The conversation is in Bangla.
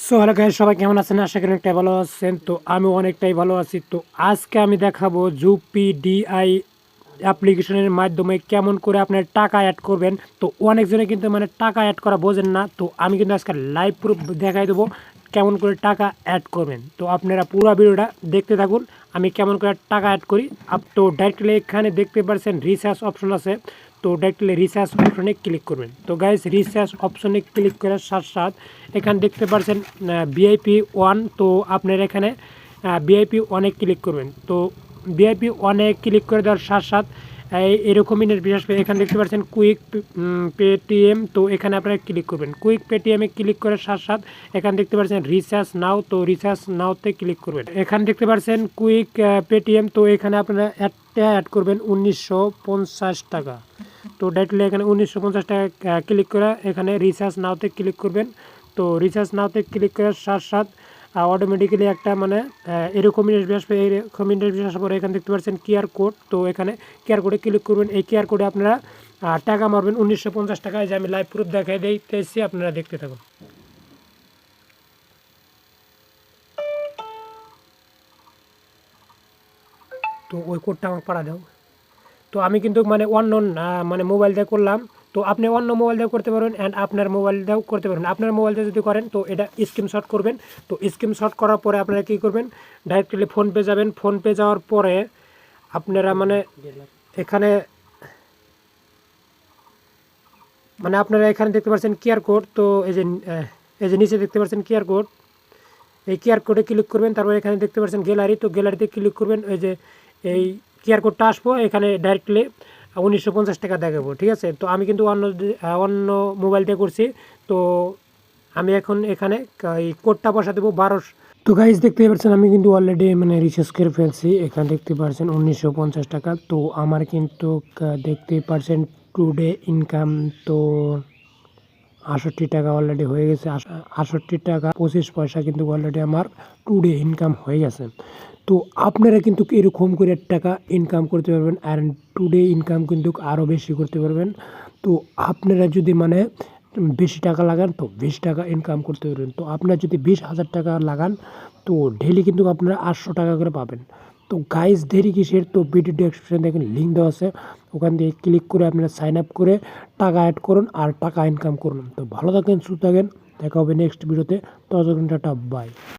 সো হ্যালো গাইস, সবাই কেমন আছেন? আশা করি অনেকটাই ভালো আছেন। তো আমি অনেকটাই ভালো আছি। তো আজকে আমি দেখাবো ইউপিডিআই অ্যাপ্লিকেশনের মাধ্যমে কেমন করে আপনার টাকা অ্যাড করবেন। তো অনেকজনে কিন্তু মানে টাকা অ্যাড করা বোঝেন না। তো আমি কিন্তু আজকে লাইভ প্রুফ দেখাই দেবো কেমন করে টাকা অ্যাড করবেন। তো আপনারা পুরো ভিডিওটা দেখতে থাকুন আমি কেমন করে টাকা অ্যাড করি। তো ডাইরেক্টলি এখানে দেখতে পাচ্ছেন রিচার্জ অপশন আছে। তো ডাইরেক্টলি রিচার্জ অপশনে ক্লিক করবেন। তো গাইস, রিচার্জ অপশনে ক্লিক করার সাথে সাথে এখানে দেখতে পাচ্ছেন ভিআইপি ওয়ান। তো আপনার এখানে ভিআইপি ওয়ানে ক্লিক করবেন। তো ভিআইপি ওয়ানে ক্লিক করে দেওয়ার সাথে সাথে এরকমই বিশেষ করে এখানে দেখতে পাচ্ছেন কুইক পেটিএম। তো এখানে আপনারা ক্লিক করবেন। কুইক পেটিএমে ক্লিক করার সাথে সাথে এখানে দেখতে পাচ্ছেন রিচার্জ নাও। তো রিচার্জ নাওতে ক্লিক করবেন। এখানে দেখতে পাচ্ছেন কুইক পেটিএম। তো এখানে আপনারা অ্যাড করবেন 1950 টাকা। তো ডাইরেক্টলি এখানে 1950 টাকা ক্লিক করে এখানে রিচার্জ নাওতে ক্লিক করবেন। তো রিচার্জ নাওতে ক্লিক করার সাথে সাথে অটোমেটিক্যালি একটা মানে এরকম ইন্টারফেস আসবে। এরকম ইন্টারফেস আসার পরে এখানে দেখতে পাচ্ছেন কিউআর কোড। তো এখানে কিউআর কোডে ক্লিক করবেন। এই কিউআর কোডে আপনারা টাকা মারবেন 1950 টাকায়। যে আমি লাইভ প্রুফ দেখাই দিতেছি, আপনারা দেখতে থাকুন। তো ওই কোডটা আমাকে পাঠা দাও। তো আমি কিন্তু মানে অন্য মানে মোবাইল দিয়ে করলাম। তো আপনি অন্য মোবাইল দিয়েও করতে পারবেন অ্যান্ড আপনার মোবাইল দিয়েও করতে পারবেন। আপনার মোবাইল দিয়ে যদি করেন তো এটা স্ক্রিনশট করবেন। তো স্ক্রিনশট করার পরে আপনারা কী করবেন, ডাইরেক্টলি ফোনপে যাবেন। ফোনপে যাওয়ার পরে আপনারা মানে এখানে মানে আপনারা এখানে দেখতে পাচ্ছেন কিউআর কোড। তো এই যে নিচে দেখতে পাচ্ছেন কিউআর কোড। এই কিউআর কোডে ক্লিক করবেন। তারপর এখানে দেখতে পাচ্ছেন গ্যালারি। তো গ্যালারিতে ক্লিক করবেন। এই কিউআর কোডটা আসবো এখানে ডাইরেক্টলি 1950 টাকা দেখাবো। ঠিক আছে। তো আমি কিন্তু অন্য মোবাইল দিয়ে করছি। তো আমি এখন এখানে এই কোডটা বসা দেবো 1200। তো গাইজ দেখতে পাচ্ছেন আমি কিন্তু অলরেডি মানে রিচার্জ করে ফেলছি। এখানে দেখতে পাচ্ছেন 1950 টাকা। তো আমার কিন্তু দেখতে পাচ্ছেন টুডে ইনকাম তো 68 টাকা অলরেডি হয়ে গেছে। 68 টাকা 25 পয়সা কিন্তু অলরেডি আমার টুডে ইনকাম হয়ে গেছে। তো আপনারা কিন্তু এরকম করে টাকা ইনকাম করতে পারবেন আর টুডে ইনকাম কিন্তু আরও বেশি করতে পারবেন। তো আপনারা যদি মানে বেশি টাকা লাগান তো 20 টাকা ইনকাম করতে পারবেন। তো আপনারা যদি 20,000 টাকা লাগান তো ডেলি কিন্তু আপনারা 800 টাকা করে পাবেন। তো গাইজ দেরি কিসের? তো ভিডিও ডেসক্রিপশনে দেখেন লিঙ্ক দেওয়া আছে, ওখান থেকে ক্লিক করে আপনারা সাইন আপ করে টাকা অ্যাড করুন আর টাকা ইনকাম করুন। তো ভালো থাকেন, সুস্থ থাকেন, দেখা হবে নেক্সট ভিডিওতে। ততক্ষণ টাটা, বাই।